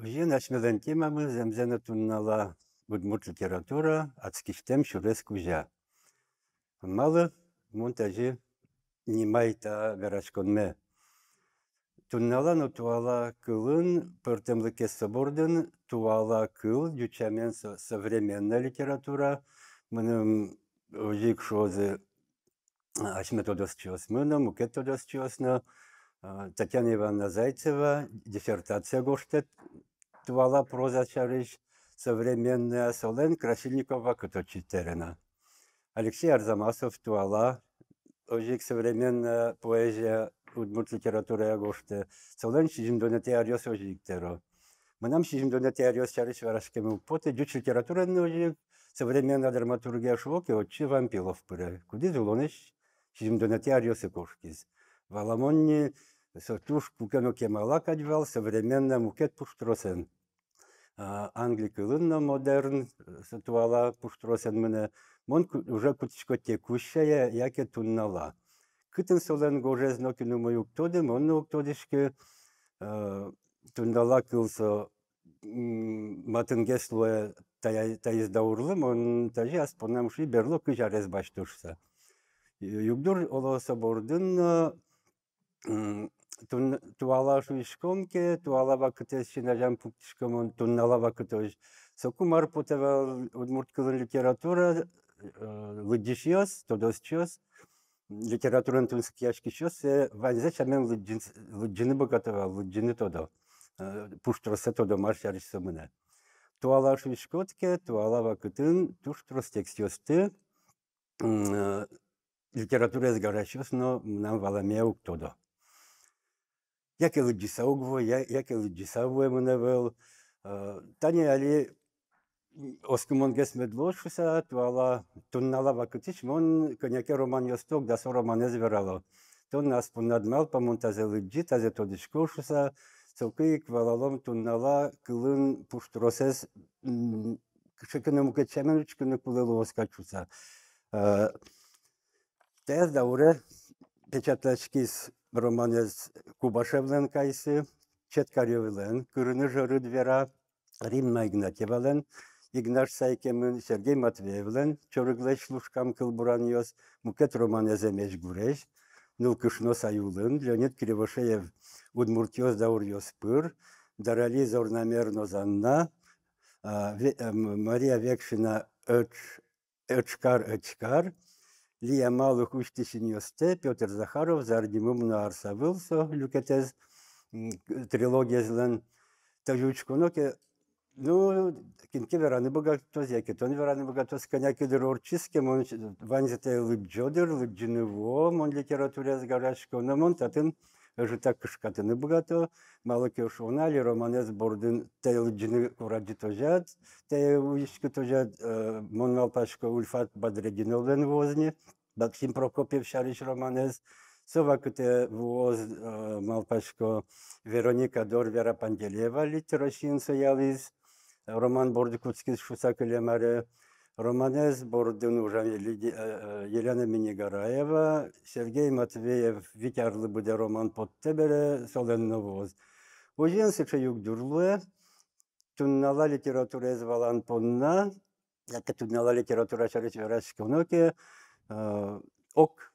Ожен ашмелен темамыз земзена туннала удмурт литература ацкиштем шурес кужа. Малы монтажи нимайта верашконме. Туннала но туала кылын пыртемлыке собордын туала кыл дючамен современная литература. Мыным ожик шозы ашметодос чиосмына, мукетодос чиосна. Татьяна Ивановна Зайцева, диссертация гоштет, туала проза чарыш, современная Солен Красильникова Каточитерина. Алексей Арзамасов, туала, ожик современная поэзия, удмурт литература гоште. Солен шижимдонете ариос ожиктеро. Манам шижимдонете ариос чарыш варашкему поте, дюч литература ожик, современная драматургия швоки, отчи вампилов пыре. Куди зулонеш шижимдонете ариосы кошкиз. Валамонни сотуш кукено кемала кадвал современно мукет пуштросен. Англикылынно модерн сатуала пуштросен мене мон уже кутичко текущая яке туннала. Кытын солен гожезно кину мою ктоды, монно ктодишке туннала кылсо матынгеслуе таиздаурлы, мон тажи аспонамши берло кыжарез баштушса. Югдур оло собордын туала шуишкомке, туала вакытес шинажам пуктишкомон, туннала вакытож. Сокумар потевал удмурткылын литература, лыджишиос, тодосчиос, литературан тунскияшкишиос, ванзе чамен лыджины богатовал, лыджины тодо. Пуштросе тодо маршариш сомыне. Туала шуишкотке, туала вакытын, туштрос текстиосты, литература сгарашиос, но нам валамеук тодо. Яке лыджисаугво, яке лыджисавуе мыневел. Тани али оскумонгес медлошуса, туала туннала вакытич, мон коняке роман йосток, да со роман эзверало. Тон нас понадмал, помонтазе лыджи, тазе тодишкошуса, цокыик валалом туннала кылын пуштросес, шекенему кетчемен учкыны кулелу оскачуса. Тез дауре печатлачкис романез Кубашевлен кайсы, Четкаревлен, Кырыны жыры двера, Римма Игнатьевлен, Игнаш Сайкемын, Сергей Матвеевлен, Чорыглеш лушкам кылбуран йос, Мукет романезе меч гуреш, Нылкышно Саюлын, Леонид Кривошеев, Удмуртьоз даур йос пыр, Дарали Зорнамерно Занна, Мария Векшина Эчкар, Лия Малых Уштишин йосте, Петр Захаров, Зардимумна Арсавылсо, Люкетез, трилогия злен, Тажучко, ну, кинки вераны богатоз, якетон вераны богатоз, коняки дырорчиске, мон ванзете лыджодыр, лыджинево, мон литературе сгарашко, но мон татын жита кышкатыны богато, малыки ошонали, романез бордын, те лыджины кураджи тожат, те уишки тожат, мон малпашко Ульфат Бадрединовлен возни, Максим Прокопьев шариш романез, совакыте воз малпашко Вероника Дорвера Панделева литерашин соялиз, роман борды куцкиз шусакылемаре, романез бордын уже Елена Минигараева, Сергей Матвеев Витярлы буде роман подтебере соленно воз. Ожен сыча югдурлуе, туннала литература звалан понна, яке туннала литература шарич верашконоке, ок.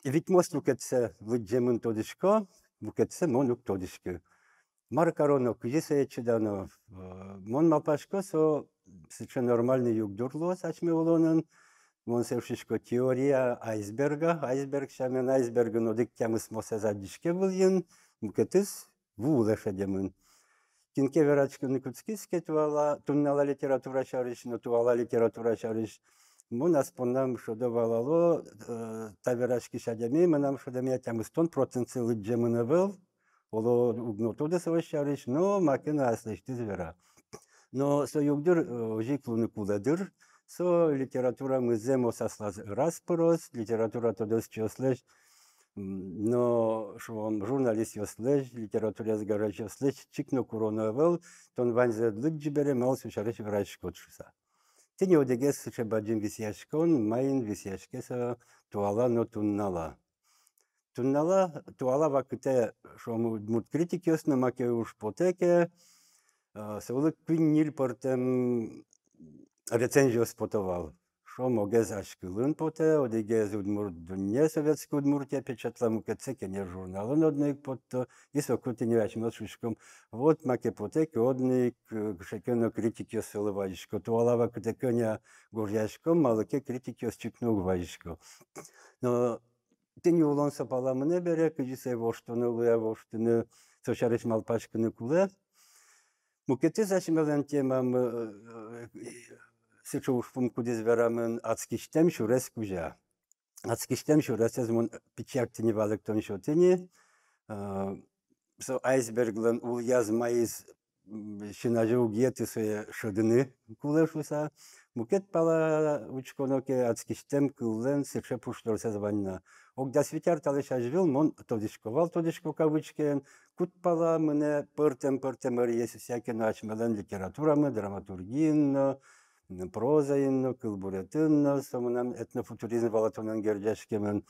Ведь мост лукетсе выджемын тодышко, лукетсе монук тодышко. Маркароно кujise чудано, мон малпашко со совершенно нормальный югдурло сачмеулонын, мон севшишко теория айсберга, айсберг шамен айсберга нодык тямыс мосе задишке быльын, лукетыс вулешедемын. Кинке верачкыны куцкиске туала, туннала литература шариш, но туала литература шариш, мон аспоннам шодо валало, та верачки шадеми, манам шодеми тямыс тон процент лыджемыны был, оло угнотоды савашариш, но макена аслышты звера. Но со югдыр ожиклуны куладыр, со литература мыземо сослаз распорос, литература тодос чослеш, но швом журналист йослеш, литература сгараш йослеш, чикно куроновел, тон ванзе длыджибере мал сушариш врач котшуса. Тени одегес сушебаджин висяшкон, майын висяшкеса туала но туннала. Туннала туала вакыте шому мут критик йосна маке уж потеке, Сылык күннил портем рецензию спотовал. Шо могез ашкылын поте, одегез Удмурт-Дунье, Советский Удмуртия, печатла мукеце, кене журналын одник потто, и сокути не вячмет шушком. Вот маке потеки одник, шекено критики сылывайшко, туалава кутекеня горяшком, малыке критики осчикнуг вайшко. Но ты не улон сапала мне бере, кыжисе воштуны луя воштуны, сошарыш малпашкыны куле. Мукеты зашмелен темам сычуушпум кудиз верамен ацкиштем шурес кужа. Ацкиштем шурес ezмон пичактини валыктон шотини. Со айсберглен ул язмайыз шинажу геты сое шодыны кулешуса. Мукет пала учконоке ацкиштем кулен сыче пуштор сезванна. Огда свитяр талешажвил, мон тодишковал тодишко кавычкен. Кут пала мене пыртем есть всякие начмелен литературамы, драматургин, прозаин, кылбуретин, сомнам этнофутуризм валатонан гердешкемен.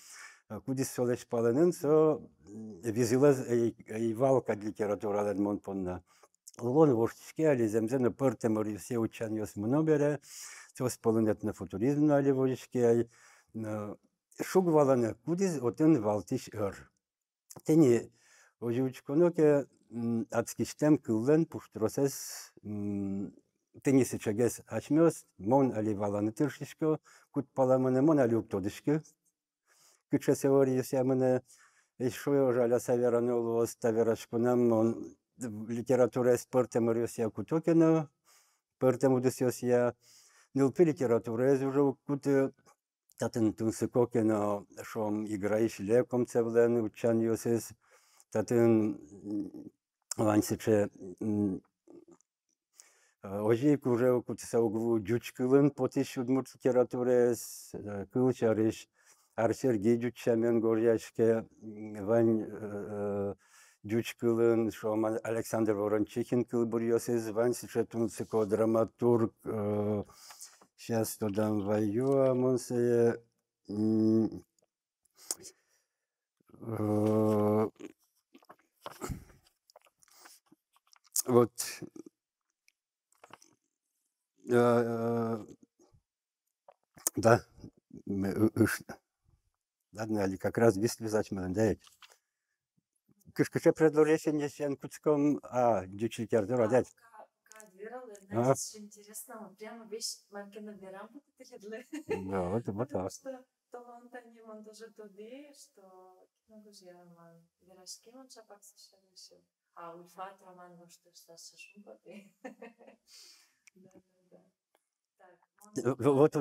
Кудис солеш паленин, со визилез и валка литературален мон понна. Лон воштишке, али земзен пыртем все учан йос мнобере, со сполен этнофутуризм али вожишке, шугвалане кудис отен валтиш ыр. Тени оживучконоке ацкиштем кыллен пуштросес тениси чагес ачмёс, мон али валаны тыршишко, кут паламыны мон али уктодышко. Кыча сеория сямыны ешо жаля савераны улуос таверашконам, мон литература спортем рюсия кутокена, спортем удусёсия, нилпи литература уже кут татын тунсыкокена, шом играиш леком цевлен, учан йосес, татын вансиче ожик уже кутса угву джучкылын потиш удмурт литература кылчариш Арсергей Джучамен горячке вань джучкылын шом Александр Ворончихин кылбурьосез вансиче тунсыко драматург сейчас тодам ваю амонсее вот да, ладно, ali как раз висли зачман, да. Кышкыча предложение сен куцком, дюч литература, да. Знаете, интересно, прямо вещь марки набираем вот эти лидлы. Да, вот Потому так. что таланта не мон тоже туди, что много же роман. Верашки он чапак совершенно еще. А ульфат роман вот что Саша Шумпоты. Да. Так. Вот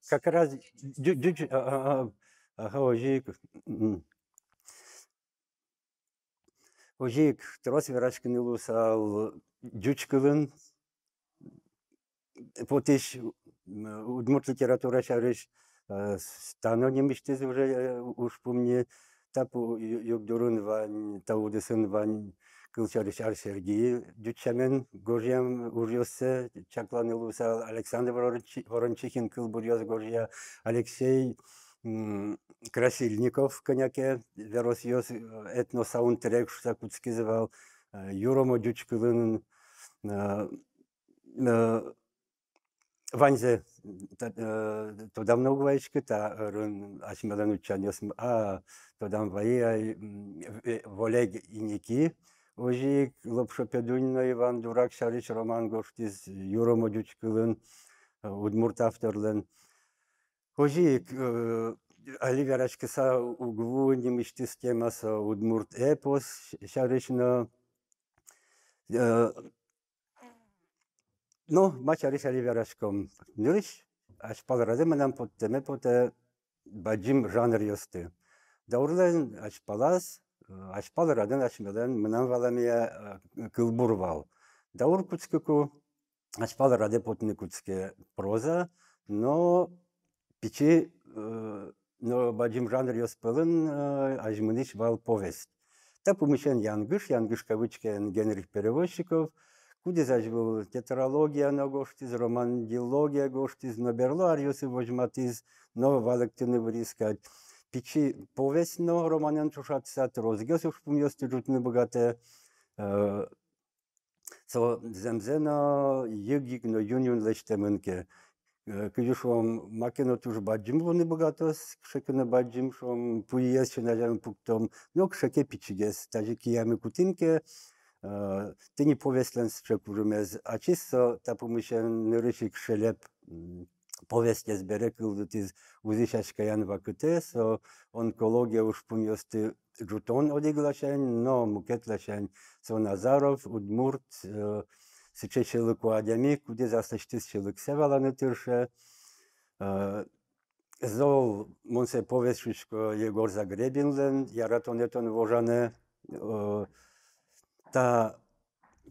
как раз дюч, ожик, ожик, трос верашкин илусал дючкылын, потиш удмурт литература шарыш станонимиштиз уже уж помни тапу югдурун вань таудысын вань кылчарыш Арсергей дючамен горьям урьосе чаклан илусал Александр Ворончихин кылбурьоз горья Алексей Красильников коняке веросьёс этносаундтрек шсакутский звал Юромо дючкылын Ванзе тодам ногвайшки та рун ашмадан учаньос тодам ваи волег иники ожик лопшопедуньно Иван Дурак шариш роман гоштиз Юромо дючкылын удмурт авторлен ожик аливерашкиса угву немиштиз темаса удмурт эпос шаришно no, mačariš aливерашком нырыш, ашпаларады менен поттеме поте баджим жанр ёсты. Даурлен ашпалас, ашпаларадын ашмелен менен валамия кылбурвал. Даур куцкыку ашпалараде потны куцке проза, но пичи, но баджим жанр ёспылын ажмыныш вал повесть. Так умышен янгыш кавычкен Генрих Перевозчиков, кудизаж был тетралогия на гоштиз, романдилогия гоштиз, но берлариусы возьматиз, но валектины врискать. Пичи повесть, но романен чушатсат розгес уж помьёсти жутны богатые. So zemzeno yigik no juniun leśtemenke. Kiedyszom makino tuż badzim wony bogatos, krzekino badzim, szom pujes się na ziemię puktom, no krzeke piczyges, tazie kijamy kutinkę, ty nie powiesz len z przekurumez, a czysto ta pomyślny rysik szelep, powiesz nie zberekł, że ty uzysiaczka janwa kyte, so onkologia już poniosty rzuton odiglašaň, no muketlašaň, so Nazarow, Udmurt, sycześılık ładjami, kudy zastaśtysczylık sevalany tyrsze. Zol, mon se powieszczko Jegor Zagrebinlen, jaratoneton wożane. Ta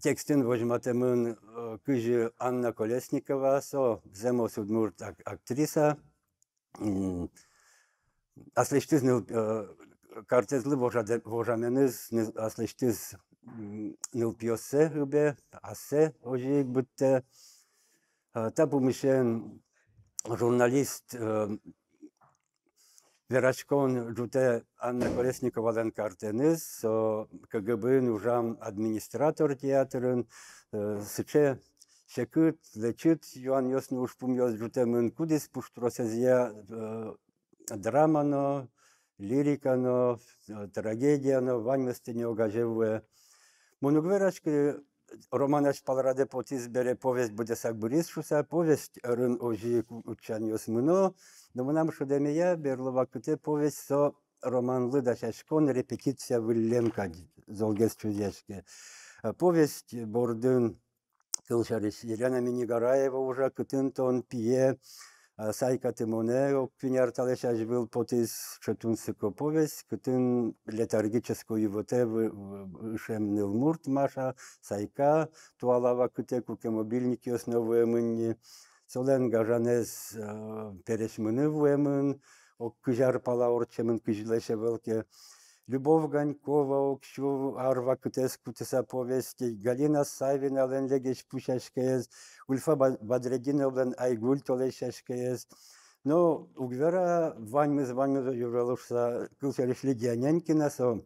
tekstyn woźmatemyn kyży Anna Kolesnikowa, so zemos Udmurt aktrisa. Asleśtyzny kartezly wożamenyz, asleśtyz nilpiose chyba, ase ojik bytte. Ta pomyślen żurnalist Weraczkon rzuте Anna Kolesnikova len karteniz, so KGB nużam administrator teatryn, sycze şekıt, leçit, Joan Yosnu uşpumyoz rzutemyn kudis pusztrosezja dramano, lirikano, tragediano, vaňmestenie ogaževuje. Monugverački Romanas palrade potis bere povest bude sak burisšusa, povest ryn oži učanios mino, no manam šodemėje berlova kute povest so romanlı dašaškon repeticija villemka zolges čuzieške. Povest bordun kılşarış Елена Minigaraeva uža kutinton pije, Сайка Тимоне, оквиняр талешаш был потис шатунсыко повесть, кытын летаргическую воте вышем нилмурт Маша, Сайка, туалава кыте куке мобильники основы мынни, солен гажанез перешмыны вуэмын, ок кыжар пала орчемын кыжлеше велке. Любовь Ганькова, окшу арва кытес кутеса повести, Галина Савина лен легеш пушашкез, Ульфа Бадрединовлен айгуль толешашкез. Но угвера ваньмыз юралушса кылшариш Лидианянкина, со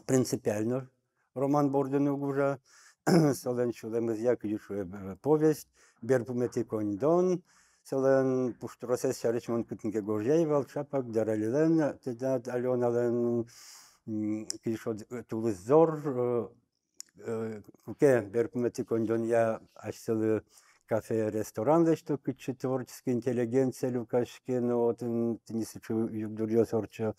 принципиально роман бордыны угужа, солен шулемыз як юшуе повесть, берпумети кондон, солен пуштросес шаричмон кытынке горжаевал, шапак даралилен, тедат Аленален, Кишо Тулызор, куке берпумети кондон я ашсылы кафе, ресторан, что кычы творческий интеллигенция Люкашки, но вот тенисычу югдурьёс орчо.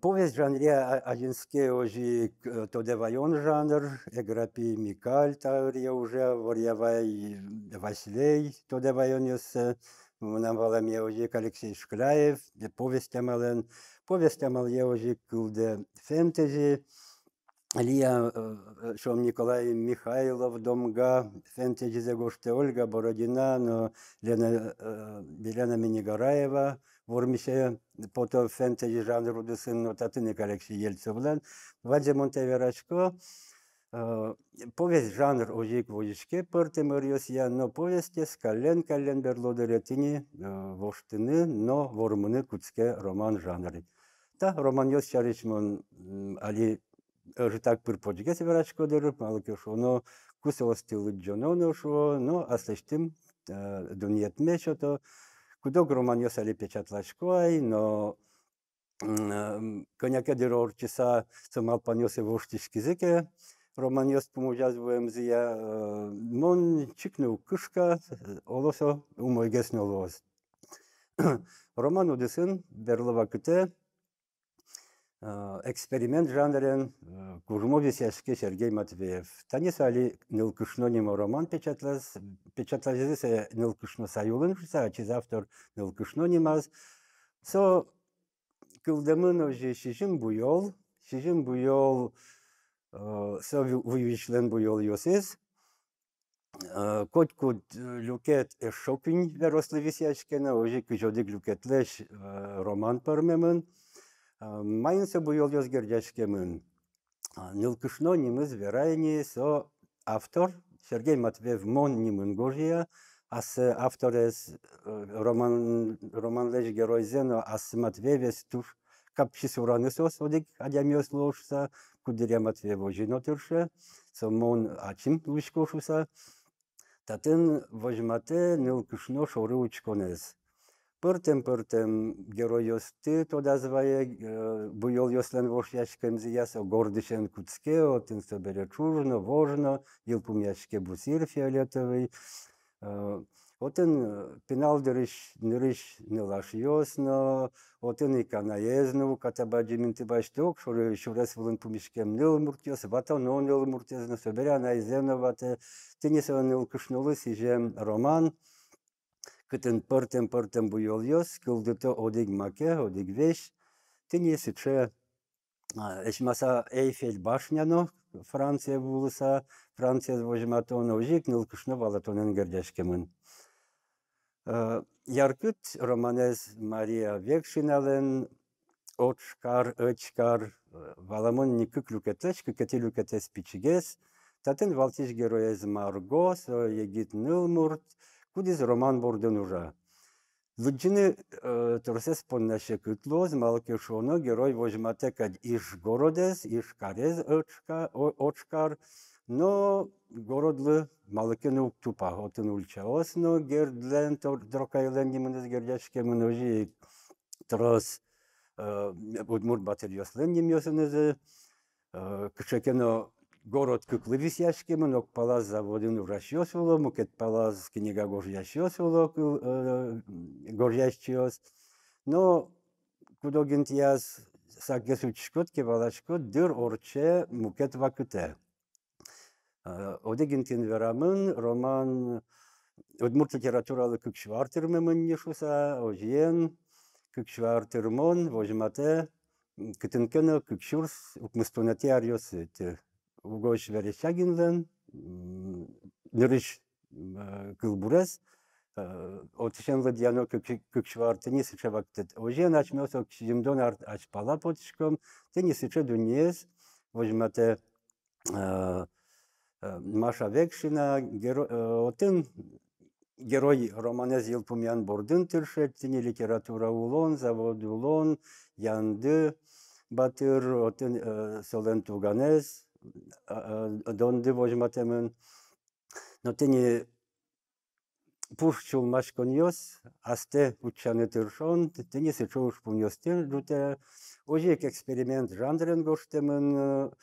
Повесть жанре агентские ожи тодевайон жанр, Эграпи Микаль таурия уже, Ворьявай Васлей тодевайон ёсе, нам валамье ожи Алексей Шкляев, повесть амален, повесть амале ожи кылде фэнтези, Лия Шом Николай Михайлов, Домга, фэнтези загоште Ольга Бородина, но Елена Минигараева, Вормише, пото фэнтези жанру дысын, но татыник Алексей Ельцевлен, Вадзе Монтеверачко, повесть жанр ожик вожичке пыртым ырьёсья, но повести каллен берлодыретини воштыны, но вормыны куцке роман жанры. Та роман ёс чаричмон али так пырподжиге Северачко дырып, малыки шо, но кусовостилы джонону шо, но аслештим дуньетме шото, кудок роман ёс али печатлашкой, но коняке дырор часа самалпан ёсе воштишки зыке, роман ёс помужаз вэмзия, мон чикнул кышка, олосо умойгес нолоз. Роман удысын берлова кыте, эксперимент жанрен Курмовис яшке Сергей Матвеев. Танис али нылкышно нимо роман печатлазы нылкышно саюлын шыса, ачиз автор нылкышно нимаз. Со кылдымын ожи шижим буйол, со вывичлен буйол йосез. Котку люкет шопинь верослы висячкена, ожи кыжодик люкетлеш роман пармемын. Майнса буйол ёзгердяшкемын. Нылкышно нимыз верайни со автор Сергей Матвеев мон нимын гожия, ас авторес роман леш герой зено, ас Матвеевес туш капчис уранысос одик адямиос лошса, кудыря Матвеево жинотырше, сомон ачим лучкошуса, татын вожмате нылкышно шоры учконез. Пыртем геройосты тодазвае буйол yoslен вошяшкем зиясо гордышен куцке, отын собере чужно, вожно, елпумяшке бусир фиолетовый, отын пеналдырыш нырыш нылаш yoсно, отын иканаезну катабаджиминты башток, шуры шурес вылын пумишкем ныл муртьос, ватон он ныл муртезно, собере анаиземно вате, тенесо ныл кышнулы сижем роман, Кытын пыртем буйол йос, кылдыто одиг маке, одиг веш, тыни сыче эшмаса Эйфель башняно, Франция вулыса, Франция вожматон ожик, нылкышно валатонен гердешкемын. Яркыт романез Мария Векшинален, очкар, валамон никы клюкетеш, кыкети люкетес пичигес, татын валтиш героез Марго, со егит нылмурт, кудиз роман борден уже. Луджины торсес поннаше кытлоз, малки шоно, герой вожмате кад иш городес, иш карез очкар, но городлы малки нук тупа, отын ульчаос, но гердлен дрокайлен немыныз гердешке множи трос удмурт батальослен немёсынызы, кышекено город кыклы яшкемын, ок палаз заводын урашьосуло, мукет палаз книга горящосуло, горящиос. Но кудогент яз сакес учкот, кевалашкот, дыр орче мукет вакыте. Одегентин верамын, роман удмурт литературалы кыкшвартырмымын нешуса, ожен, кыкшвартырмон, вожмате, кытынкено кыкшурс, укмыстунате арьосы. Угош Верещагинлен, нырыш кылбурес, отшенлы дьяно кыкшвартыни сыче вактет. Ожен ачмёсо кшимдон ачпала потышком, тени сыче дуньез, вожмате Маша Векшина, отын герой романез Елпумян бордын тыршет, тени литература улон, завод улон, янды батыр, отын солен туганез, донды вожматемын, но тени пушчул машконьос, асте учаны тыршон, тени сычоуш пуньостер, жуте, ожек эксперимент жанрен гоштемын,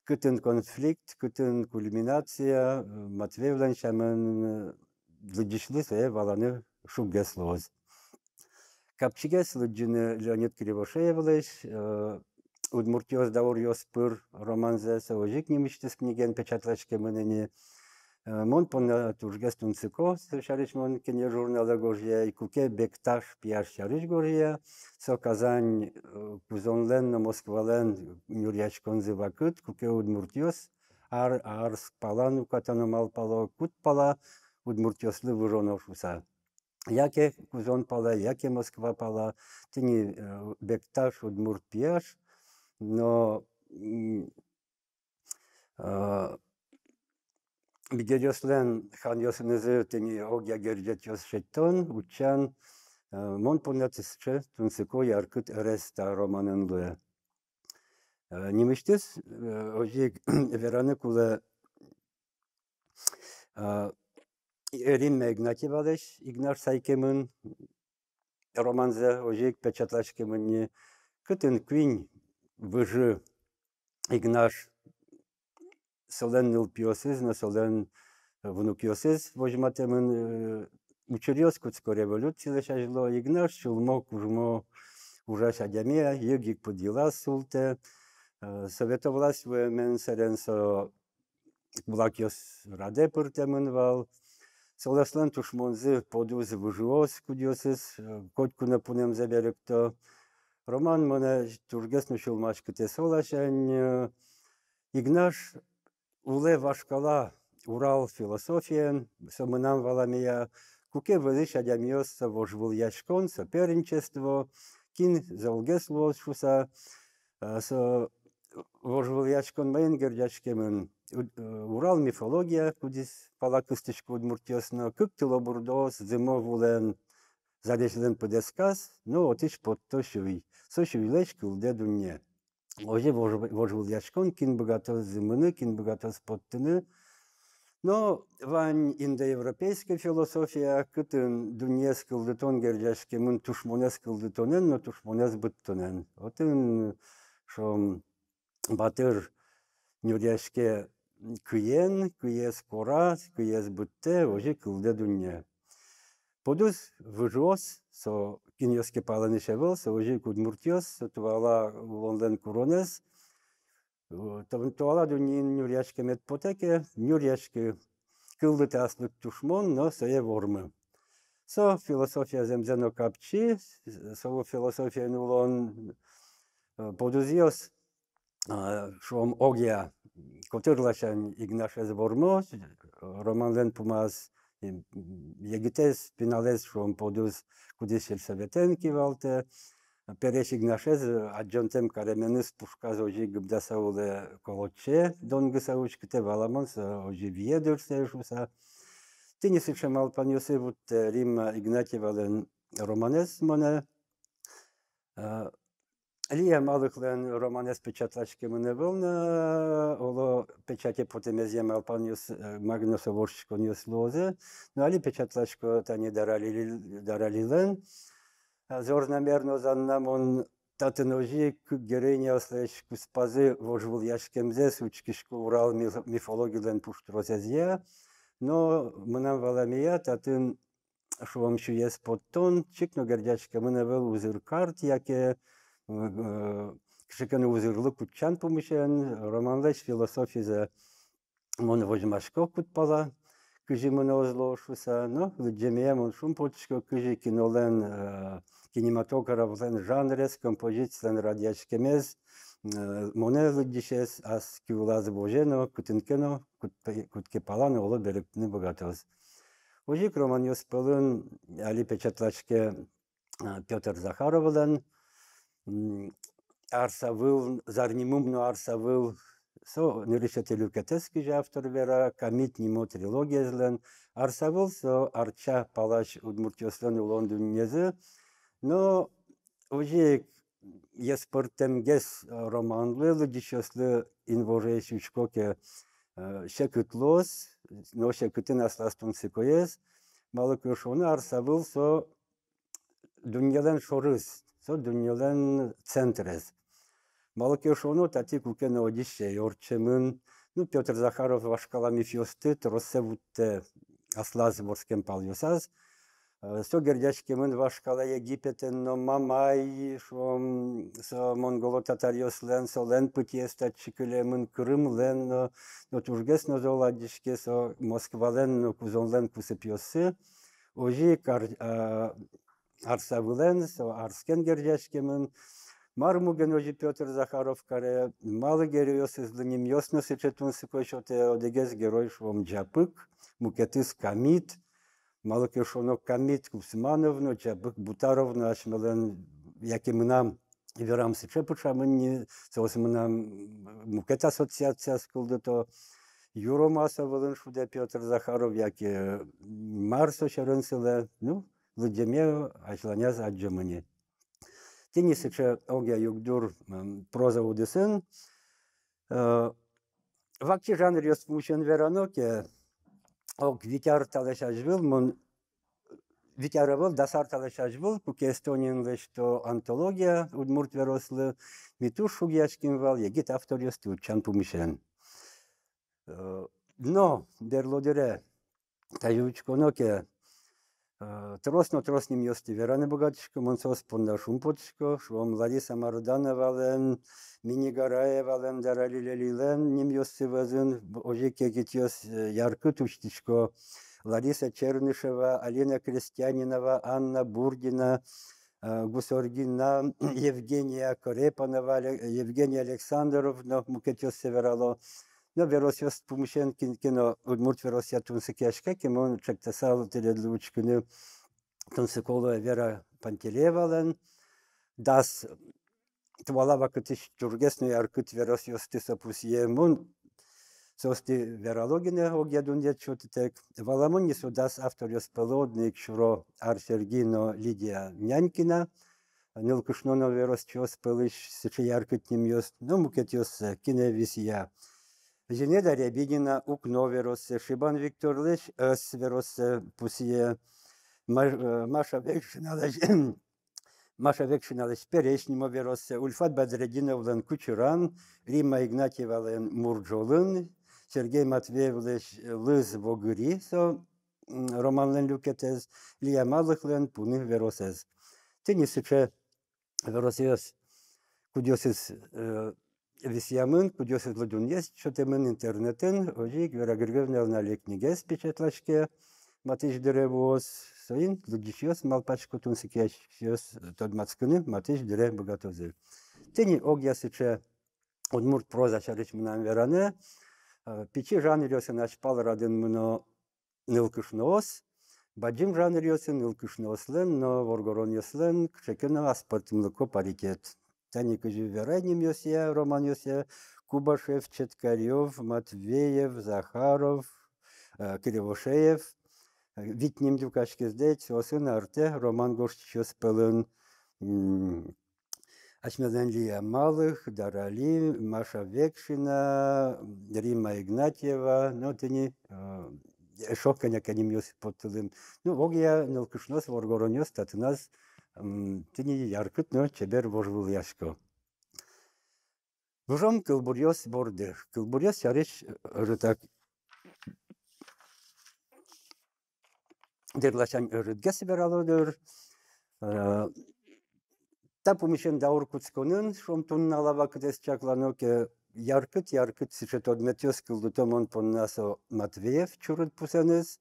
кытын конфликт, кытын кульминация, Матвеевлен шамын лыджишлы сое валаны шугеслоз. Капчигес лыджины Леонид Кривошеевлеш, Удмуртиос даур йоспыр романзе сожик немиштес книген печатлачке мынени. Мон пон тургес тунцыко, шариш мон кене журнала горжия, и куке бекташ пияш шариш горжия, со Казань кузонлен на Москвален нюрячконзы вакыт, куке удмуртиос, арс палан укатаномал пало кут пала, удмуртиослы выроношуса. Яке кузон пала, яке Москва пала, тени бекташ удмурт пияш, но бигерёслен ханьосынызы тени огя гердетёс шеттон, учан, мон понятысче тунсыко яркыт эреста романынлы. Немиштес, ожик вераны кулы Римме Игнатьевалеш, Игнаш Сайкемын, романзе ожик печатлашкемын, кытын квинь выжи Игнаш солен нылпиосыз, но солен внукиосыз, вожматемын учерёс куцко революции шажило, Игнаш шулмо кужмо ужаш адямия, югик подела султе, советовласть мен серенсо блакиос раде пыртемын вал, солеслен тушмонзы подуз выжиос кудиосыз, котку напунем заберекто, роман мене тургесну шулмашкыте солашен, Игнаш уле вашкала Урал философиен, сомынам валамия, куке вылыш адямиос вожвул яшкон, соперничество, кин залгесло шуса, со вожвул яшкон мейн гердячкемын, Урал мифология, кудис палакыстышку удмуртиосно, кыктыло бурдос, зимо вулен, Zadeşlen pıdeskas, no otiş potto şuy. So şuyleş kılde dunye. Oje vojvul yaşkon kin bogatoz zimını, kin bogatoz pottını. Но вань индоевропейская философия кытын дүньес кылдытон гердяшкемын тушмонес кылдытонен, но тушмонес быттонен. Отын шом батыр нюряшке кыен, кыес кора, кыес бытте, ожи кылде дүнье. Подус выжос, со киньоске паланы шевел, со ожи кудмуртиос, со туала лондон куронес, туала дүньин нюряшке медпотеке, нюряшке кылдыты аслык тушмон, но сое вормы. Со философия земзено капчи, со философия нулон подузиос, шом огия, котырлашан игнашез вормо, романлен пумаз, егитес пиналез шом подуз кудишел советен кивалте, переш игнашез аджонтем каременыс пушказ ожи гыбдасауле колоче, донгысаучките валамонс ожи виедурсешуса. Ты не слышал паньосы вот Рим Игнатьевален романес моне. Лия малыхлен романес печатлачки мене волна, оло печати потім з'ємал паньос Магнуса Воршко ньос лозе, но али печатлачко та не дарали лен. Зорнамерно заннамон татыножи героиня ослеш куспазы вожвул яшкемзе сучкишку урал мифологилен пуштрозезья. Но мынам валамия татын шуамшу ес поттон, чикно гердячка мене вел узыр карт, яке кшикену узырлы кутчан пумышен, романлеш философизе мон вожмашко кутпала, кыжи мене озлошуса, но лыджемия мон шум потшко кыжи кинолен, кинематографлен жанрес, композициялен радиачкемез, моне лыджишес ас киулаз божено, кутынкено, кутке паланы олы беректini богатоз. Ожик романьос пылын али печатлачке Петр Захаровлен, арсавыл, зарнимумно арсавыл, со неришете люкетески же автор вера, камит нимо трилогиязлен, арсавыл со арча палач удмуртиослен улондун незы, но ожик еспортемгес романлы лыджишослы инвореш учкоке шекытлос, но шекытын асластун сыкоез, малыкышоны арсавыл со дүньялен шорыз, со дүньялен центрез. Малыкышоны тати кукен одище yorчемын, ну Петр Захаров вашкалами фиосты, тросевутте аслаз ворскен палюсаз, со гердячкемын вашкала Египетен, но мамай, шом со монголо-татарьослен, со лен пытиестат чикылемын Крым лен, но тургес но золадишке, со Москвален, но кузонлен кусыпьосы, ожи арсавылен, со арскен гердячкемын, мармуген ожи Петр Захаров каре, малы героёс излыним ёсно сычетун сыкойшоте одегез герой шом джапык, мукетыс камит, малыкышоно камит Кусмановно, Джабык Бутаровно, ашмелен, яки мынам верам сычепыша мынни, соос мынам мукет ассоциация скылды то, Юромаса вылын шуде Петр Захаров, яки Марсо шеренсыле, ну, лыджеме ачланяз аджемыни. Тени сыче огя югдур проза удысын, вакчи жанр ёспумшен вераноке, ок витяр талашажвил, мон витяровал, дасар талашажвил, куке эстонин что антология, удмурт верослы, митуш шугяшкин вал, егит автор ёсты учан пумишен. Но, дерлодере, тажучконоке, трос-ним ёсты вераны богатышко, монсос понда шумпотышко, швом Лариса Маруданова, Минигараева лен, Даралилелилен, ним ёсты вазын, ожеке гитёс яркы туштышко, Лариса Чернышева, Алина Крестьянинова, Анна Бурдина, Гусоргина, Евгения Корепанова, Евгения Александровна, мукетёс северало, но веросьёс пумышен кино удмурт веросья тунсыкяшка, кимон чектасал теледлучкыны тунсыколу Вера Пантелеевален, дас твала вакытыш тургесну яркыт веросьёс тысапус емун, Сости верологине огядунде чотитек. Валамони судас авториос пелодник шуро Арсергино Лидия Нянькина. Нилкушноно верос чос пелыш сыче яркытнем йост. Ну мукетиос кине висия. Женеда Рябинина укно верос. Шибан Виктор Леш эс верос пусие. Маша Векшиналеш. Маша Векшиналеш перешнимо верос. Ульфат Бадрединовлен Кучуран. Рима Игнатьевален Мурджолын. Сергей Матвеевич Лыз Вогыри, со Роман Люкетез, Лия Малыхлен, Пуны Веросез. Тенисыче Веросез, кудесыз висямын, кудесыз ладуньес, чотемын интернетын, ожик Вера Григорьевна на книгес печатлашке, матыш деревоз, соин, лудишьес, малпачку тунсикеш, тод мацкыны, матыш дере богатозы. Тени огясыче, одмурт проза шарыч мынам веране, Пичи жанриосы начпал радын мыно нылкышноос, баджим жанриосы нылкышноослен, но воргороньослен, кшекена аспортымлыко паритет. Тани кыжи верайним йосия, Роман йосия, Кубашев, Четкарев, Матвеев, Захаров, Кривошеев, Витним дюкашки здесь, осын арте, Роман Горщичос пылын, Ашмелен Лия Малых, Дарали, Маша Векшина, Рима Игнатьева, ну, тени, шоканя канимьос подтылым. Ну, огия нылкышнос воргороньос, татыназ, тени яркыт, но чебер вожвул яшко. Вужом кылбурьос борды. Кылбурьос шарыш рытак. Дерлашан рытгес бералодыр. Тапумишен даур куцконын, шомтун налава кыдес чакланоке яркыт сычет одметёс кылдутомон поннасо Матвеев чурыт пусенес.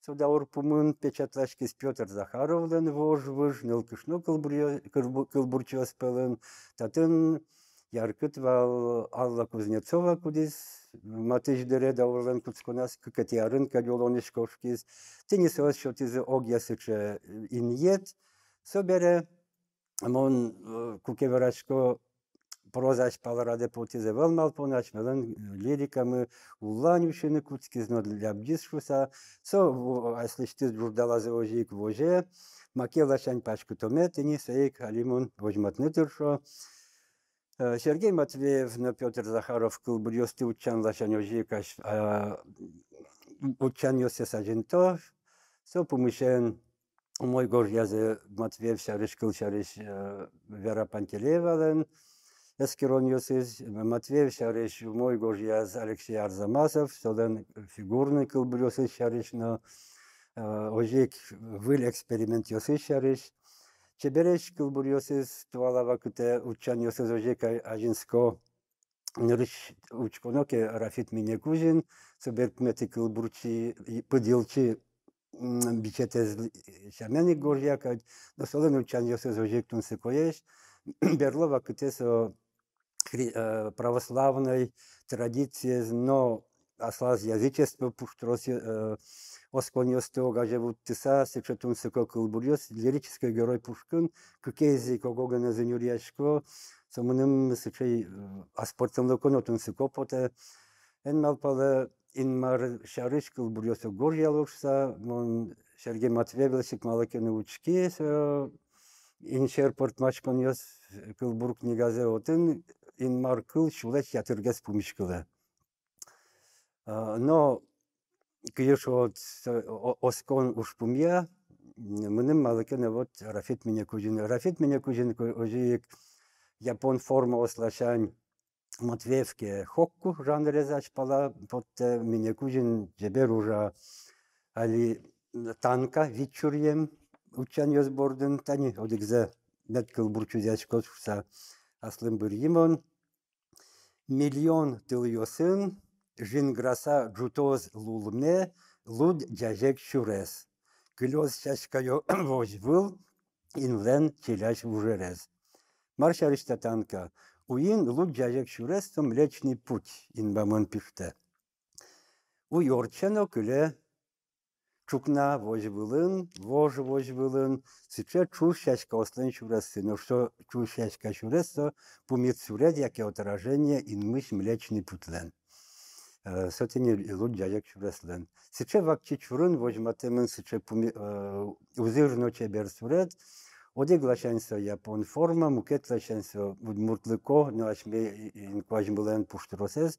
Со даур пумын печатлашкис Петр Захаровлен вожвыж, нылкышно кылбурчос пелен. Татын яркыт вал Алла Кузнецова кудис, матыш дере даурлен куцконас кыкатиарын кадёлонишковшкис. Тенисос шотизы огя сыче иньет, собере Мон кукеверачко прозач палараде потизе велмал понач, мелен лирикамы улланюшины куцкизно для бдисшуса, со аслиштиз журдалазе ожик воже, макелачань пачку томет, и не сейк алимон вожматны тыршо. Сергей Матвеев, но Петр Захаров, кылбурьосты учан лачань ожикаш, учан йосе саженто, со помышен мой горьязе Матвеев шарыш кыл шарыш Вера Пантелеевален, эскероньосыз Матвеев шарыш мой горьяз Алексей Арзамасов, солен фигурный кылбурьосыз шарыш, но ожик выл эксперимент йосыз шарыш. Чебереш кылбурьосыз туалава кыте учан йосыз ожик ажинско нырыш учконоке Рафит Минекужин, соберкмети кылбурчи пыдилчи бичетез шамяни горьяка, но солен учан йосез ожиктун сыкоеш, берлова кытесо православной традиции, но аслаз язычество пуштрос осконьосты огажевут тыса, сычетун сыко кылбурьос, лирический герой Пушкин, кыкези когогана занюрьяшко, сомыным сычей аспортын локонотун сыкопоте, эн малпалы инмар шарыш кылбурьосо горьялушса, мон Сергей Матвеевич малакены учки, иншер портмачкон йос кылбур книгазе отын, инмар кыл шулеш ятыргес пумишкылы. Но кыйыш от оскон ушпумья, мыным малакены вот Рафит Минекужин. Рафит Минекужин ожик япон форма ослашань Матвеевке хокку жанре зачпала, под Минекужин жебер уже али танка вичурьем учан йозбордын, тани одикзе меткыл бурчузячко шуса аслым бір йимон. Миллион тыл йосын, жинграса джутоз лулме, луд джажек шурес. Кылёз шашкайо вожвыл, инлен челяш вужерез. Маршаришта танка. Уин луд джажек шурес, то Млечный путь, инбамон пиште. У Йорчено кыле чукна вожвылын, сыче чуш шашка ослен шуресі, но что чуш шашка шуресі, пумит сурет, яке отражение инмыш Млечный путлен. сотени луджаяк чураслен. Сиче вакчи чурун вожматемын сиче узырно чебер сурет. Оде глашенсо япон форма, мукет лашенсо удмуртлыко, но ашме инкважмулен пуштросес.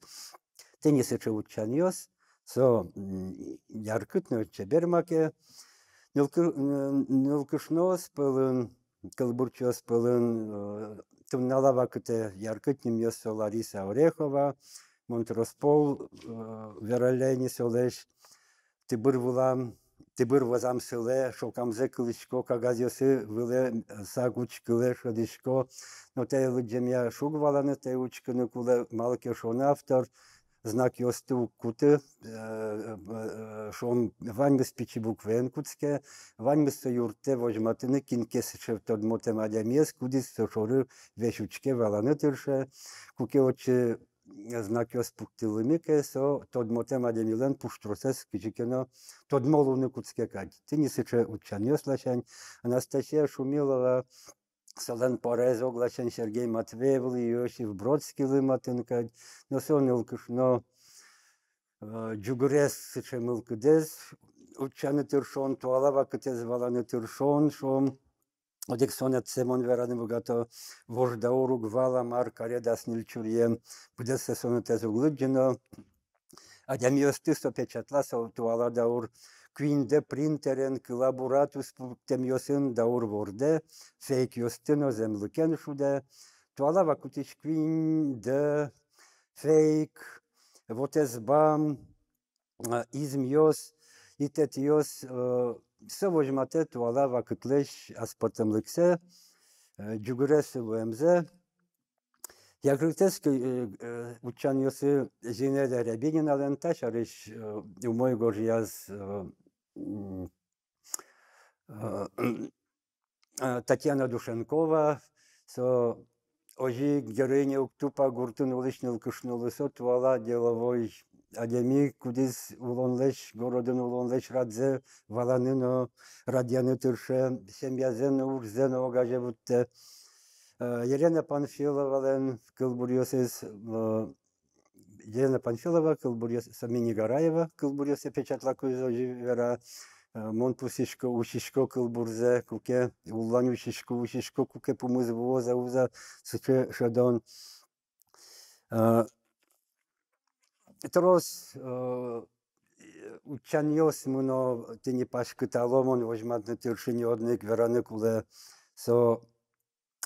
Тени сиче учаниос, со яркытно чебермаке. Нылкышнос пылын, кылбурчос пылын, тумнала вакыте яркытнем йосо Лариса Орехова, Монтроспол, Веролени Солеш, Тибыр вазам сыле, шокамзе кылышко, кагазиосы выле сагуч кыле шодишко, но те лыджемя шугваланы, те учкыны куле малке шон автор, знак йосту куты, шон ваньмыс пичи буквен куцке, ваньмыс юрте вожматыны кинкесыше тод мотем адямес, кудис шоры вешучке валаны тырше, куке очи знак йост пуктылымике, со тод мотем адямилен пуштросес кичикено тод молуны куцке кать. Ты не сыче учан йослашань, Анастасия Шумилова, Сален Порез, оглашен Сергей Матвеев, Иосиф Бродский лыматынкать, но сон илкышно джугурес сыче мылкыдез, учаны тыршон, туалава кытез валаны тыршон, шом одек сонет Семон вераны богато вождауру гвала марка редас нильчурьем, будес се сонетез углыджено, адямиостысо печатласо туала даур, Quinde printeren collaboratus putem iosin daur vorde, fake iostino zemluken shude, tuala vakutish quinde, fake, votes bam, izmios, itetios, savojmate tuala vakutlesh asportem lykse, jugures luemze, Якрытес учан йосы Зинеда Рябинина ленташ, арыш у мой горжияз Татьяна Душенкова, со ожи героиня уктупа гуртун улышнил кышнулы со туала деловой адеми, кудис улонлеш, городын улонлеш радзе, валаныно, радьяны тырше, семьязен урзен огажевутте, Елена Панфилова, Кылбурьосис, Елена Панфилова, Кылбурьосис, Самини Гараева, Кылбурьосе печатла кузожи вера, Монпусишко, Ушишко, Кылбурзе, Куке, Уллань Ушишко, Куке Пумызво, Зауза, Сыче Шадон. Трос учаньос муно тени пашкыталомон, возьмат на тыршине одник веранык уле, со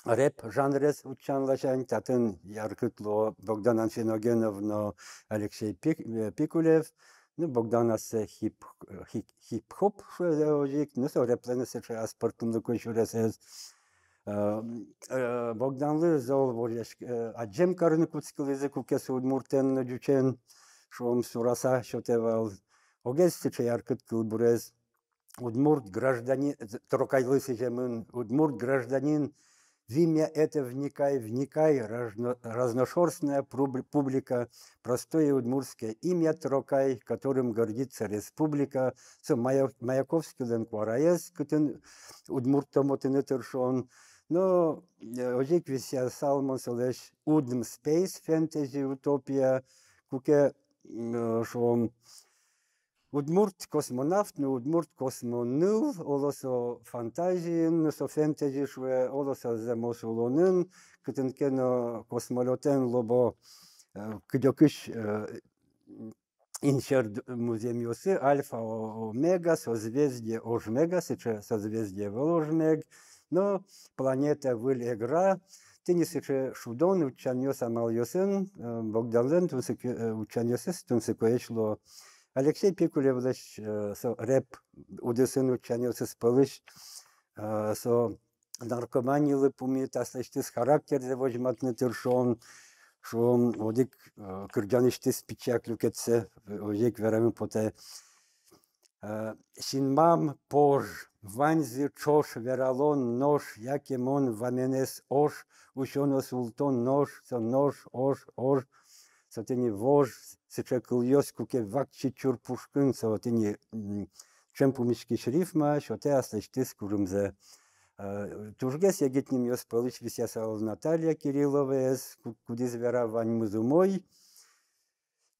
Рэп жанрес учанлашань, татын яркытло Богдан Анфиногеновно Алексей Пикулев, ну Богданас хип-хоп шуэжик, ну со рэпленес эше аспортум лукой шуресез. Богданлы зол вореш аджем карны куцкыл язык укес удмуртен джучен, шом сураса шотевал. Огез сече яркыткыл бурез. Удмурт гражданин, трокайлы сечемын, удмурт гражданин, в имя это вникай, разношерстная публика, простое удмуртское имя Трокай, которым гордится республика, со Маяковский ленквараес, кутен удмуртомотен этершон, но ожик вися салмон солеш удм спейс фэнтези утопия, куке шом Удмурт космонавт, но Удмурт космоныл, олосо фантазиин, со фэнтези шве, олосо земосулонын, кытынкено космолетен лобо кыдёкыш иншер муземиосы, альфа омега, созвездие ожмега, сейчас созвездие воложмег, но планета вылегра, ты не сыче шудон, учаньос амальосен, Богданлен, учаньосес, тунсыкоечло, Алексей Пикулев рэп удесын учанился спылыш, со наркоманилы пумит, аслештис характерзе возьматны тыршон, шум одик кырджаныштис пичак люкетсе, одик верами поте. Шинмам пож, ванзи чош вералон нож, якимон ваменес ош, ушоно султон нож, со нож, ош, Сотени вож, сече кыльос, куке вакчи чур пушкын, сотени чем пумишки шрифма, шоте аслештис курымзе. Тужгес егетним йос пылыш висясал Наталья Кириллова, кудиз вера вань музумой.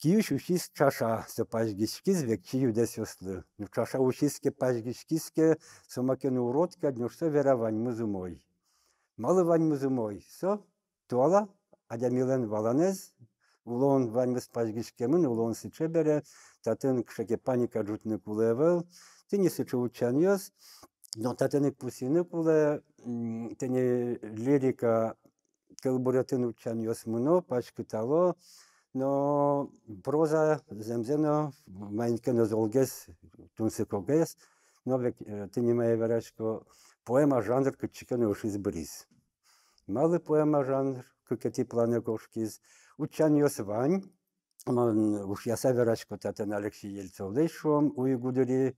Киюш учись чаша со пажгишкиз век чию дес ёслы. Ну чаша учиске пажгишкиске сомакен уродка днёшто веравань музумой. Малы вань музумой. Со туала адямилен валанез. Улон вань мыс пажгишкемын, улон сыче бере. Татын кшеке паника жутны кулевел. Ты не сыче учан ёс. Но татыны пусины куле. Тени лирика кылбуретын учан ёс мыно, пачкытало. Но проза земзено майнкено золгес тунсикогес, но век ты не моя верачко поэма жанр кычикено уж избрис. Малый поэма жанр кыкети планы кошкиз учан ёс вань, уж я саверачко татен Алексей Ельцов шом уйгудери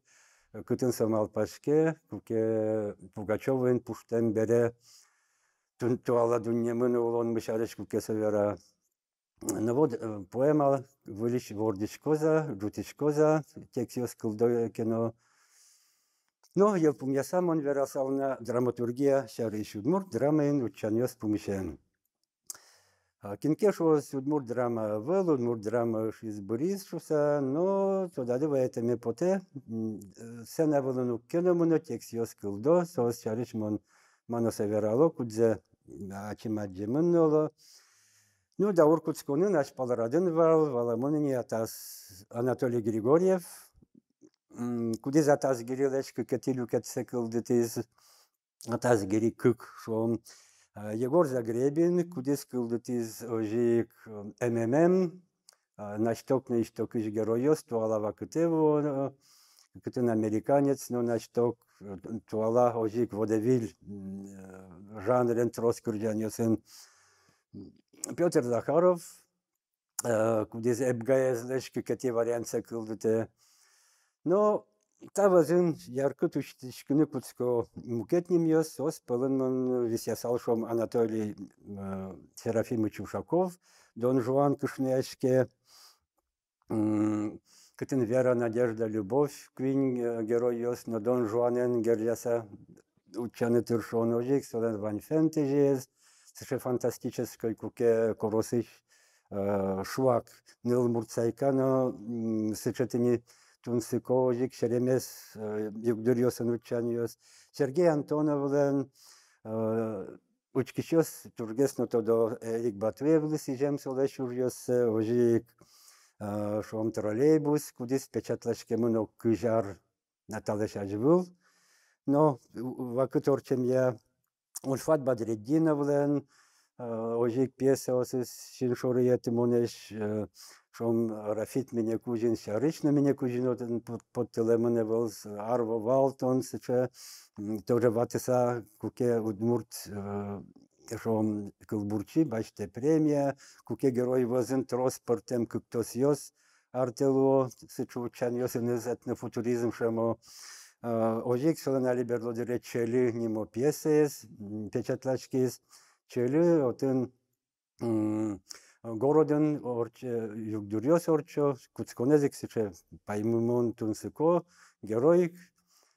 кытын самал пашке куке Пугачевын пуштен бере туала дуньемын улон мышарыш куке савера. Ну вот, поэма «Вылищ вордичкоза», «Джутичкоза», текстиос кылдой кино. Но я помню сам он верасална драматургия шары шудмур драмаин учаньос помещен. Кинкешо судмур драма вел, удмур драма шиз борисшуса, но туда дива это ме поте. Сена велону киномуно текстиос кылдо, сос шарыш мон маноса верало, кудзе ачимаджимын ноло. Ну, да Уркутскую наш паларадын вал, валамони атас Анатолий Григорьев, куди за атас гирилеш, катилю катсекылдытыз, атас гири кык шом. Егор Загребин, куди скылдытыз ожик МММ, нашток на ишток иш героёс, туалава кытеву, кытын американец, но нашток туала ожик водевиль, жанрен троскурджанёсын. Петр Захаров, кудис эбгаезлеш, какие варианты кылдыте. Но тавазын ярко тушкины куцко мукетним ёс, ос пылын висясал шом Анатолий Серафимович Ушаков, Дон Жуан Кышняшке, кытын Вера, Надежда, Любовь, Квин герой ёс, но Дон Жуанен герляса учаны тыршон ожик, солен вань фэнтезиез. Совершенно фантастической куке коросыш шуак ныл мурцайка, но сычетыни тунсыкожик, шеремес югдурьосан учаньос. Сергей Антоновлен учкищос тургес, но тодо Эрик Батвевлис и жем солеш урьос ожик шом троллейбус, кудис печатлашке муно кыжар Наталеш ажвыл. Но вакыт орчем я Ульфат Бадреддиновлен, ожик пьеса осыз шиншорыеты монеш, шом Рафит меня кужин, шарычно меня кужин, под телемоне волс, Арво Валтон, сыче, тоже ватыса, куке удмурт, шом кылбурчи, бачте премия, куке герой возен транспортем, кыктос ёс, артело, сычу учан ёс, инезетный футуризм, шемо, ожик солонали берлодере чели нимо пьесес, печатлачкиз, чели отын городен орче югдурьос орчо, куцконезик сыче паймымон тунсыко, героик,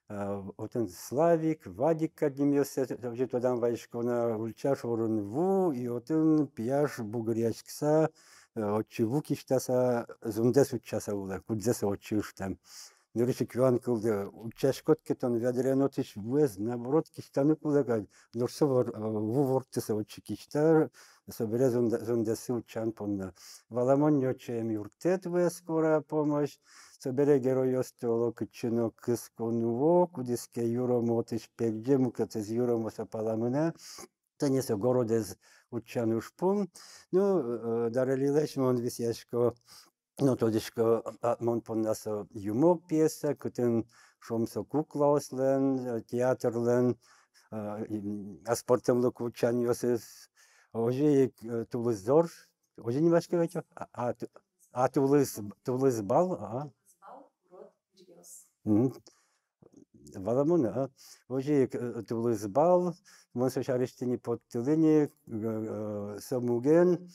отын Славик, Вадик кадним ёсе, тоже тодан вайшкона ульчаш орын ву, и отын пияш бугырячкса, отчи вукиштаса, зундес учаса ула, кудзес отчи уштам. Нуриши кюан кылды, учашкот кетон вядренотиш вуез, наоборот, киштаны кулага, нурсо вувортыса отчи киштар, собере зундесы учан понна. Валамон нёчем юртет вуез, скорая помощь, собере герой остоло кычино кысконуво, кудиске юро мотиш пегде, мукатез юро моса паламына, тенесе городез учан ушпун, ну, дарелилеш мон висяшко, ну, тодишко мон поннасо юмок пьеса, кытын шомсо куклауслен, театрлен, аспортемлык учан ёсыз, ожи тулыззор, ожи не башка вечо, тулыз бал, Валамуна, ожи тулыз бал, монсо шариштини под тылыни, самуген,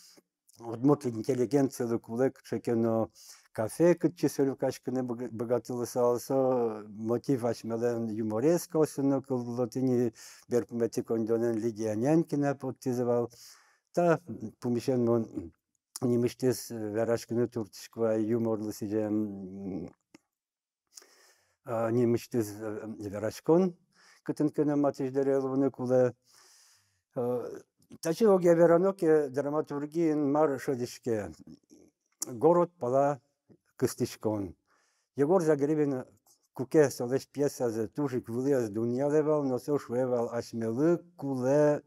Удмурт интеллигенция кулек чекено кафе, кычи сөлюкашкыны богатылы салсо, мотив ашмелен юмореско осыно кыллотыни берпмети кондонен Лидия Нянькина подтизывал. Та помещен мон Nimiştiz verashkını turtuşkva yumorlu sicem nimiştiz verashkon. Kıtın kına matijleri elvını kule. Taçı o geveranokye dramaturgiyin mar şodişke. Город пала кыстышкон. Егор Загребин куке солеш пьеса за тужик вылез дунялевал, но со швевал ашмелы куле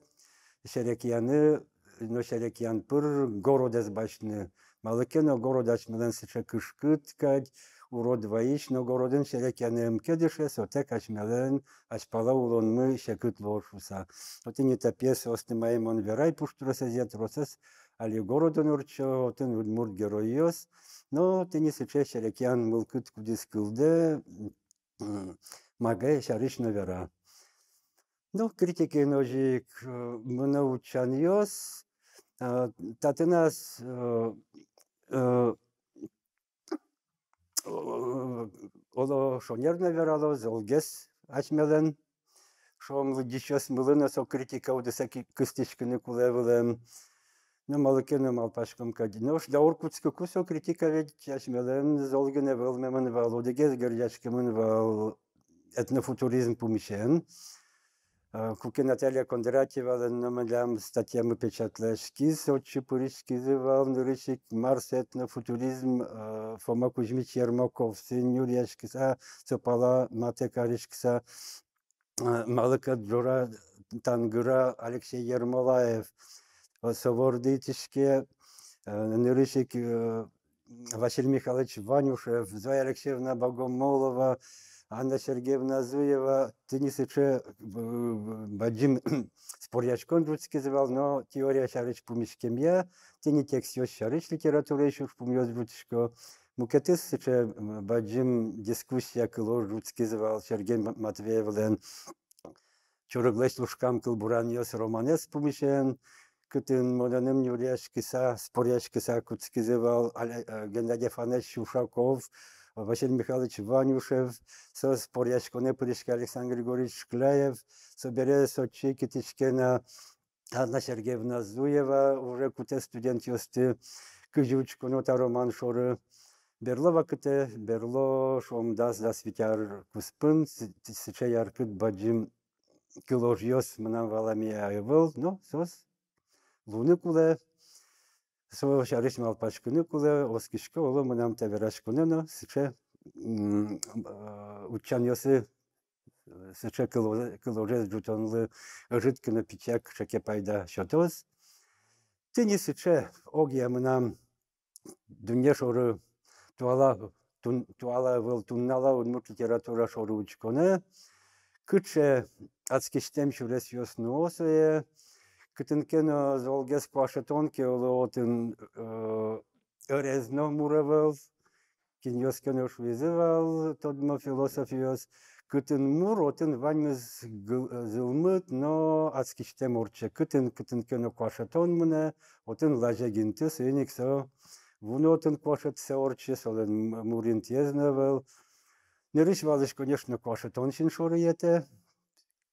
шерекияны, но шерекиян пыр городес башны. Малыкено город ашмелен сыча кышкыт кать, урод воиш, но городын шерекияны мкедыше, сотек ашмелен ашпала улонмы шекыт лошуса. Вот и не та пьеса остымаем он верай пуштураса зет росес, али городын урчо, отын удмурт героиос, но ты не сычеш шерекиян мылкыт кудис кылды, магай шариш навера. Ну, критики ножик научаньос, татынас оло шонер наверало, золгес ачмелен, шом лыдичос мылына со критика удеса кыстышкыны кулевылем, ну, малыкены малпашкам кадинош, да оркутскі кусо критика ведь ачмелен, золгене вэлмемын вал, одегез гердячкемын вал, этнофутуризм помещен. Куки Наталья Кондратьева намалям статьями печатла эскиз, отчи пырышкизывал, нырышик, Марс этнофутуризм, Фома Кузьмич Ермаков, сын Юрьяшкиса, Цопала Матекаришкиса, Малыка Джора Тангыра, Алексей Ермолаев, Совордытишке, нырышик, Василий Михайлович Ванюшев, Зоя Алексеевна Богомолова, Анна Сергеевна Зуева, Денисыче Баджим спорячкон русский звал, но теория шарыч пумишкемья, тени текст ёс шарыч литература еще пумьёс русичко. Мукетысыче Баджим дискуссия кыло русский звал, Сергей Матвеевлен, чорыглэш лушкам кыл буран ёс романес пумишен, кытын моданым юрьяшкиса, спорячкиса кутский звал, Геннадий Афанасьевич Ушаков, Василий Михайлович Ванюшев, со спорячконе пырышка Александр Григорьевич Шкляев, собере сочи Китичкена Анна Сергеевна Зуева, уже куте студент ёсты, кыжучко нота роман шоры, берлова кыте, берло шомдас да светяр куспын, сыча яркыт баджим кылож ёс мынам валамия айвыл, но сос луны куле, со шарыш малпашкыны куле, оскишко оло мынам таверашкыны, но сыча учан ёсы сыча кыложе жутонлы жыткыны пичак шаке пайда шотоз. Ты не сыча огия мынам дүнье шоры туала выл туннала удмурт литература шоры учконы, кыче ацкиштем шурес ёсны осые, кытынкено золгес квашетонке олы отын өрезно муравыл, киньёскено швизывал, тодмо философиос, кытын мур отын ваньмыз зылмыт, но ацкиштем орче кытынкено квашетон мыне, отын лажегинты сыйниксо, вуно отын квашетсе орче, солен мурин тезнывал. Нырыш валыш, конечно, квашетон шин шоры ете,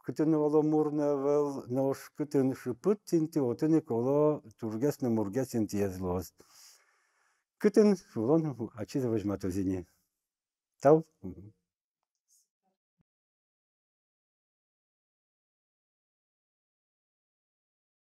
кытын оло мурнавал, нош кытын шыпыт тинти, отыны коло тургес на мургес интезлоз. Кытын шулон ачиза вожматозине. Тау?